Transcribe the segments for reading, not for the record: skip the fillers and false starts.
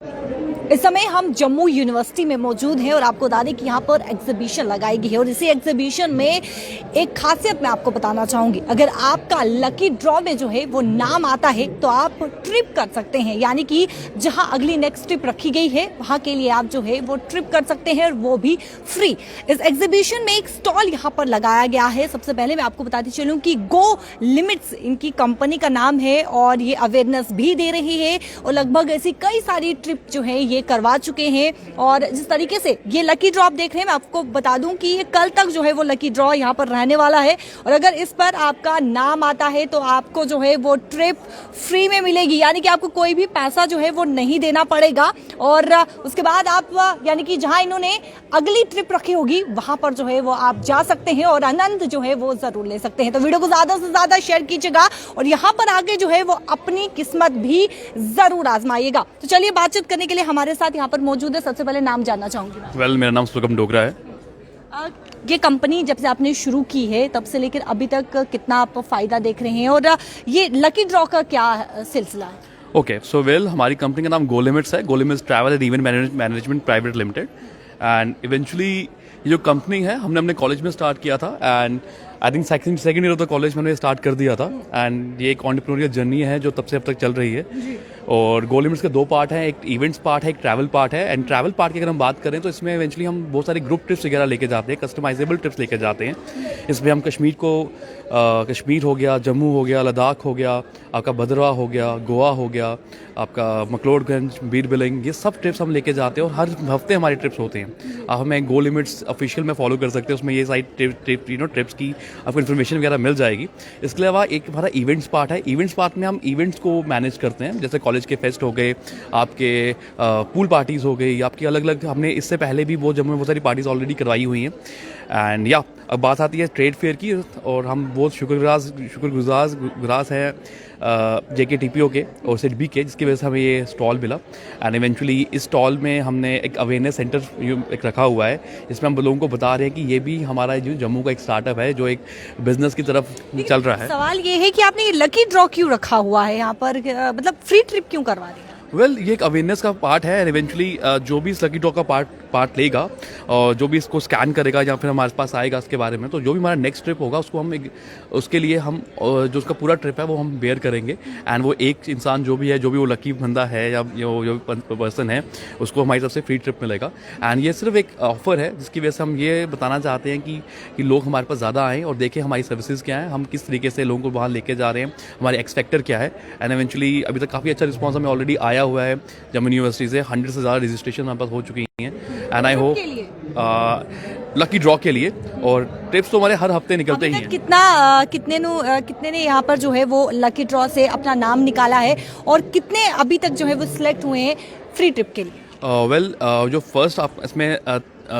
इस समय हम जम्मू यूनिवर्सिटी में मौजूद हैं और आपको बता दें कि यहाँ पर एग्जीबिशन लगाई गई है और इसी एग्जीबिशन में एक खासियत मैं आपको बताना चाहूँगी। अगर आपका लकी ड्रॉ में जो है वो नाम आता है तो आप ट्रिप कर सकते हैं, यानी कि जहाँ अगली नेक्स्ट ट्रिप रखी गई है वहाँ के लिए आप जो है वो ट्रिप कर सकते हैं और वो भी फ्री। इस एग्जीबिशन में एक स्टॉल यहाँ पर लगाया गया है। सबसे पहले मैं आपको बताती चलूँ कि गो लिमिट्स इनकी कंपनी का नाम है और ये अवेयरनेस भी दे रही है और लगभग ऐसी कई सारी ट्रिप जो है ये करवा चुके हैं। और जिस तरीके से ये लकी ड्रॉ आप देख रहे हैं, मैं आपको बता दूं कि ये कल तक जो है वो लकी ड्रॉ यहाँ पर रहने वाला है और अगर इस पर आपका नाम आता है तो आपको जो है वो ट्रिप फ्री में मिलेगी, यानी कि आपको कोई भी पैसा जो है वो नहीं देना पड़ेगा। और उसके बाद आप यानी कि जहां इन्होंने अगली ट्रिप रखी होगी वहां पर जो है वो आप जा सकते हैं और आनंद जो है वो जरूर ले सकते हैं। तो वीडियो को ज्यादा से ज्यादा शेयर कीजिएगा और यहाँ पर आके जो है वो अपनी किस्मत भी जरूर आजमाइएगा। तो चलिए, बातचीत करने के लिए हमारे साथ यहाँ पर मौजूद है। सबसे पहले नाम जानना चाहूंगी। मेरा नाम सुगम डोगरा है। ये कंपनी जब से आपने शुरू की है तब से लेकर अभी तक कितना आप फायदा देख रहे हैं और ये लकी ड्रॉ का क्या सिलसिला है? ओके, सो हमारी कंपनी का नाम गो लिमिट्स है। Go limits travel and event management private limited. And eventually ये जो कंपनी है हमने अपने कॉलेज में स्टार्ट किया था and I think second year of the college में हमने स्टार्ट कर दिया था। एंड ये एक एंटरप्रेन्योरियल जर्नी है जो तब से अब तक चल रही है। और गो लिमिट्स के दो पार्ट हैं, एक इवेंट्स पार्ट है, एक ट्रैवल पार्ट है। एंड ट्रैवल पार्ट की अगर हम बात करें तो इसमें इवेंचुअली हम बहुत सारे ग्रुप ट्रिप्स वगैरह लेके जाते हैं, कस्टमाइजेबल ट्रिप्स लेके जाते हैं। इसमें हम कश्मीर हो गया, जम्मू हो गया, लद्दाख हो गया, आपका भद्रवाह हो गया, गोवा हो गया, आपका मकलोडगंज, बीर बिलिंग, ये सब ट्रिप्स हम लेके जाते हैं और हर हफ्ते हमारे ट्रिप्स होते हैं। आप हमें गो लिमिट्स ऑफिशियल में फॉलो कर सकते हैं, उसमें ये सारी ट्रिप्स की आपको इन्फॉर्मेशन वगैरह मिल जाएगी। इसके अलावा एक हमारा इवेंट्स पार्ट है। इवेंट्स पार्ट में हम इवेंट्स को मैनेज करते हैं, जैसे कॉलेज के फेस्ट हो गए, आपके पूल पार्टीज हो गई, आपकी अलग अलग, हमने इससे पहले भी जम्मू में बहुत सारी पार्टीज ऑलरेडी करवाई हुई हैं। एंड अब बात आती है ट्रेड फेयर की और हम बहुत शुक्रगुजार हैं JKTPO के और SIDBI के, जिसकी वजह से हमें ये स्टॉल मिला। एंड इवेंचुअली इस स्टॉल में हमने एक अवेयरनेस सेंटर एक रखा हुआ है, जिसमें हम लोगों को बता रहे हैं कि ये भी हमारा जो जम्मू का एक स्टार्टअप है जो एक बिजनेस की तरफ चल रहा है। सवाल ये है कि आपने ये लकी ड्रॉ क्यों रखा हुआ है यहाँ पर, मतलब फ्री ट्रिप क्यों करवा रहे हैं? ये एक अवेयरनेस का पार्ट है। एंड इवेंचुअली जो भी इस लकी ड्रॉ का पार्ट लेगा और जो भी इसको स्कैन करेगा या फिर हमारे पास आएगा इसके बारे में, तो जो भी हमारा नेक्स्ट ट्रिप होगा उसको हम उसके लिए हम जो उसका पूरा ट्रिप है वो हम बेयर करेंगे। एंड वो एक इंसान जो भी वो लकी बंदा है या जो पर्सन है उसको हमारी तरफ से फ्री ट्रिप मिलेगा। एंड ये सिर्फ एक ऑफर है जिसकी वजह से हम ये बताना चाहते हैं कि लोग हमारे पास ज़्यादा आएँ और देखें हमारी सर्विसेज क्या है, हम किस तरीके से लोगों को वहाँ लेके जा रहे हैं, हमारे एक्स फैक्टर क्या है। एंड इवेंचुअली अभी तक काफ़ी अच्छा रिस्पॉन्स हमें ऑलरेडी आया हुआ है जम्मू यूनिवर्सिटी से। 100 से ज़्यादा रजिस्ट्रेशन हमारे पास हो चुकी हैं। And I hope lucky draw के लिए, और ट्रिप्स तो हमारे हर हफ्ते निकलते ही हैं। कितने ने यहाँ पर जो है वो लकी ड्रॉ से अपना नाम निकाला है और कितने अभी तक जो है वो सिलेक्ट हुए हैं फ्री ट्रिप के लिए? जो फर्स्ट आप इसमें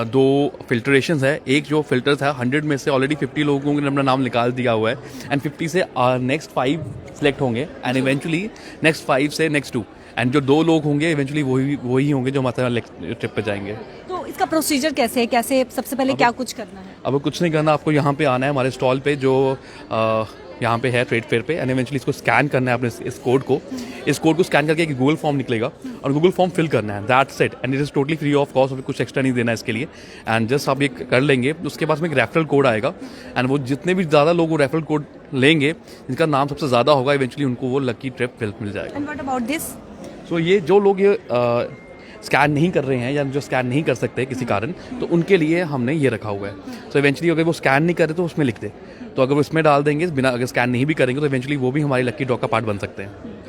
दो फिल्ट्रेशंस है। एक जो फिल्टर्स है 100 में से ऑलरेडी 50 लोगों ने अपना नाम निकाल दिया हुआ है एंड 50 से नेक्स्ट 5 सिलेक्ट होंगे एंड इवेंचुअली नेक्स्ट 5 से नेक्स्ट 2 एंड जो 2 लोग होंगे इवेंचुअली वही होंगे जो हमारे साथ ट्रिप पे जाएंगे। तो इसका प्रोसीजर कैसे है, कैसे सबसे पहले क्या कुछ करना है? अब कुछ नहीं करना, आपको यहाँ पे आना है हमारे स्टॉल पे जो यहाँ पे है ट्रेड फेयर पे, एंड इवेंचुअली इसको स्कैन करना है अपने इस कोड को स्कैन करके एक गूगल फॉर्म निकलेगा और गूगल फॉर्म फिल करना है। That's it and it is totally free of cost, कुछ एक्स्ट्रा नहीं देना है इसके लिए। एंड जस्ट आप ये कर लेंगे, उसके बाद में एक रेफरल कोड आएगा एंड वो जितने भी ज़्यादा लोग वो रेफरल कोड लेंगे, जिनका नाम सबसे ज़्यादा होगा, इवेंचुअली उनको वो लकी ट्रिप मिल जाएगा। And what about this? So ये जो लोग ये स्कैन नहीं कर रहे हैं या जो स्कैन नहीं कर सकते किसी कारण, तो उनके लिए हमने ये रखा हुआ है। सो इवेंचुअली अगर वो स्कैन नहीं करे तो उसमें लिख दे, तो अगर वो इसमें डाल देंगे बिना, अगर स्कैन नहीं भी करेंगे तो इवेंचुअली वो भी हमारी लकी ड्रॉ का पार्ट बन सकते हैं।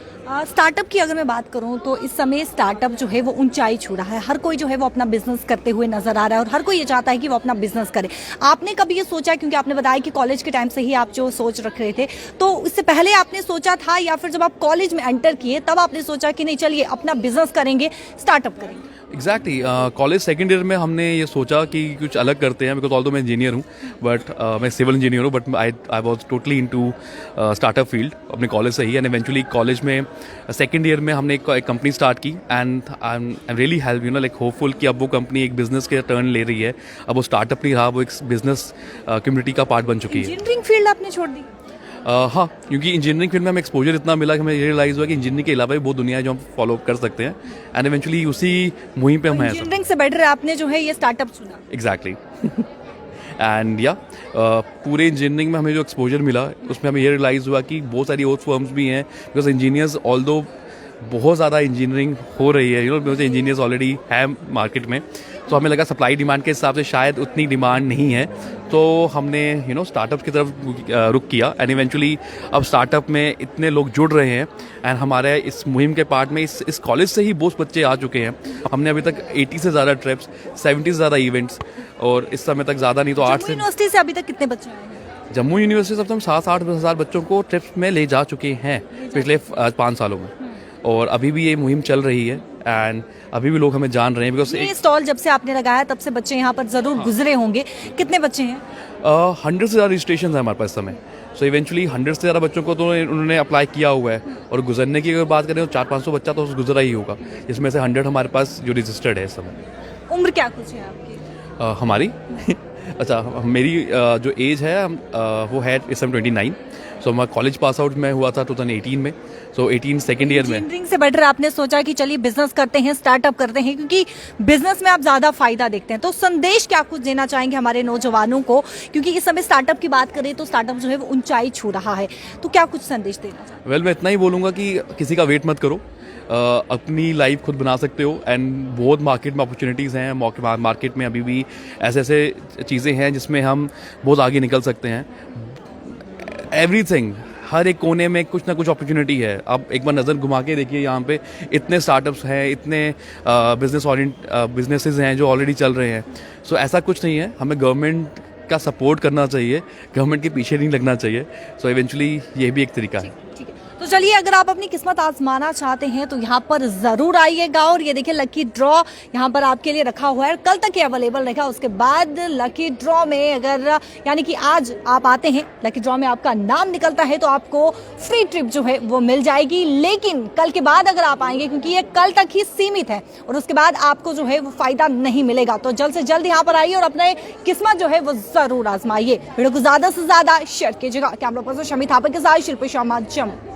स्टार्टअप की अगर मैं बात करूं तो इस समय स्टार्टअप जो है वो ऊंचाई छू रहा है। हर कोई जो है वो अपना बिजनेस करते हुए नजर आ रहा है और हर कोई ये चाहता है कि वो अपना बिजनेस करे। आपने कभी ये सोचा, क्योंकि आपने बताया कि कॉलेज के टाइम से ही आप जो सोच रख रहे थे, तो इससे पहले आपने सोचा था या फिर जब आप कॉलेज में एंटर किए तब आपने सोचा कि नहीं चलिए अपना बिजनेस करेंगे, स्टार्टअप करेंगे? एग्जैक्टली, कॉलेज सेकेंड ईयर में हमने ये सोचा कि कुछ अलग करते हैं, बिकॉज ऑल्दो मैं इंजीनियर हूँ, बट मैं सिविल इंजीनियर हूँ, but I was totally into startup field अपने कॉलेज से ही। एंड इवेंचुअली कॉलेज में सेकेंड ईयर में हमने एक कंपनी स्टार्ट की and I am really help like hopeful कि अब वो कंपनी एक बिजनेस के टर्न ले रही है। अब वो स्टार्टअप नहीं रहा, वो एक बिजनेस कम्युनिटी का पार्ट बन चुकी है। इंजीनियरिंग फील्ड आपने छोड़ दी? हाँ, क्योंकि इंजीनियरिंग फील्ड में हमें एक्सपोजर इतना मिला कि हमें ये रियलाइज़ हुआ कि इंजीनियरिंग के अलावा भी बहुत दुनिया है जो हम फॉलो कर सकते हैं, एंड इवेंचुअली उसी मुहिम पे हम हैं सब। इंजीनियरिंग से बेटर आपने जो है ये स्टार्टअप चुना। एग्जैक्टली। एंड या पूरे इंजीनियरिंग में हमें जो एक्सपोजर मिला उसमें हमें ये रियलाइज़ हुआ कि बहुत सारी और फर्म्स भी हैं, बिकॉज इंजीनियर्स ऑल्दो बहुत ज़्यादा इंजीनियरिंग हो रही है, मुझे इंजीनियर्स ऑलरेडी है मार्केट में, तो हमें लगा सप्लाई डिमांड के हिसाब से शायद उतनी डिमांड नहीं है, तो हमने स्टार्टअप की तरफ रुख किया, एंड इवेंचुअली अब स्टार्टअप में इतने लोग जुड़ रहे हैं, एंड हमारे इस मुहिम के पार्ट में इस कॉलेज से ही बहुत बच्चे आ चुके हैं। हमने अभी तक 80 से ज़्यादा ट्रिप्स, 70 से ज़्यादा इवेंट्स, और इस समय तक ज़्यादा नहीं तो 8 से। यूनिवर्सिटी से अभी तक कितने बच्चे आए हैं? जम्मू यूनिवर्सिटी से अब तक हम 7-8 हज़ार बच्चों को ट्रिप्स में ले जा चुके हैं पिछले 5 सालों में, और अभी भी ये मुहिम चल रही है, एंड अभी भी लोग हमें जान रहे हैं, बिकॉज ये स्टॉल जब से आपने लगाया तब से बच्चे यहाँ पर जरूर गुजरे होंगे। कितने बच्चे हैं? 100 से ज़्यादा रजिस्ट्रेशन है हमारे पास इस समय, सो इवेंचुअली 100 से ज़्यादा बच्चों को तो उन्होंने अप्लाई किया हुआ है, और गुजरने की अगर बात करें तो 400-500 बच्चा तो गुजरा ही होगा, जिसमें से 100 हमारे पास जो रजिस्टर्ड है इस समय। उम्र क्या कुछ है आपकी? हमारी अच्छा, मेरी जो एज है वो है इस समय 29, सो मैं कॉलेज पास आउट में हुआ था 2018 में, सो 18 सेकेंड ईयर में। इंजीनियरिंग से बेटर आपने सोचा कि चलिए बिजनेस करते हैं, स्टार्टअप करते हैं, क्योंकि बिजनेस में आप ज्यादा फायदा देखते हैं। तो संदेश क्या कुछ देना चाहेंगे हमारे नौजवानों को, क्योंकि इस समय स्टार्टअप की बात करें तो स्टार्टअप जो है वो ऊंचाई छू रहा है, तो क्या कुछ संदेश देना चाहेंगे? वेल, मैं इतना ही बोलूँगा कि किसी का वेट मत करो, अपनी लाइफ खुद बना सकते हो, एंड बहुत मार्केट में अपॉर्चुनिटीज़ हैं, मार्केट में अभी भी ऐसे ऐसे चीज़ें हैं जिसमें हम बहुत आगे निकल सकते हैं। एवरीथिंग, हर एक कोने में कुछ ना कुछ अपॉर्चुनिटी है। आप एक बार नज़र घुमा के देखिए, यहाँ पे इतने स्टार्टअप्स हैं, इतने बिजनेसेस हैं जो ऑलरेडी चल रहे हैं। सो ऐसा कुछ नहीं है, हमें गवर्नमेंट का सपोर्ट करना चाहिए, गवर्नमेंट के पीछे नहीं लगना चाहिए। सो इवेंचुअली ये भी एक तरीका है। ठीक है, तो चलिए अगर आप अपनी किस्मत आजमाना चाहते हैं तो यहाँ पर जरूर आइएगा, और ये देखिए लकी ड्रॉ यहाँ पर आपके लिए रखा हुआ है, कल तक ये अवेलेबल रहेगा। उसके बाद लकी ड्रॉ में अगर यानी कि आज आप आते हैं, लकी ड्रॉ में आपका नाम निकलता है तो आपको फ्री ट्रिप जो है वो मिल जाएगी। लेकिन कल के बाद अगर आप आएंगे, क्योंकि ये कल तक ही सीमित है, और उसके बाद आपको जो है वो फायदा नहीं मिलेगा, तो जल्द से जल्द यहाँ पर आइए और अपने किस्मत जो है वो जरूर आजमाइए। वीडियो को ज्यादा से ज्यादा शेयर कीजिएगा। कैमरा पर्सन शमी थापा के साथ शिल्पी शर्मा, जम्मू।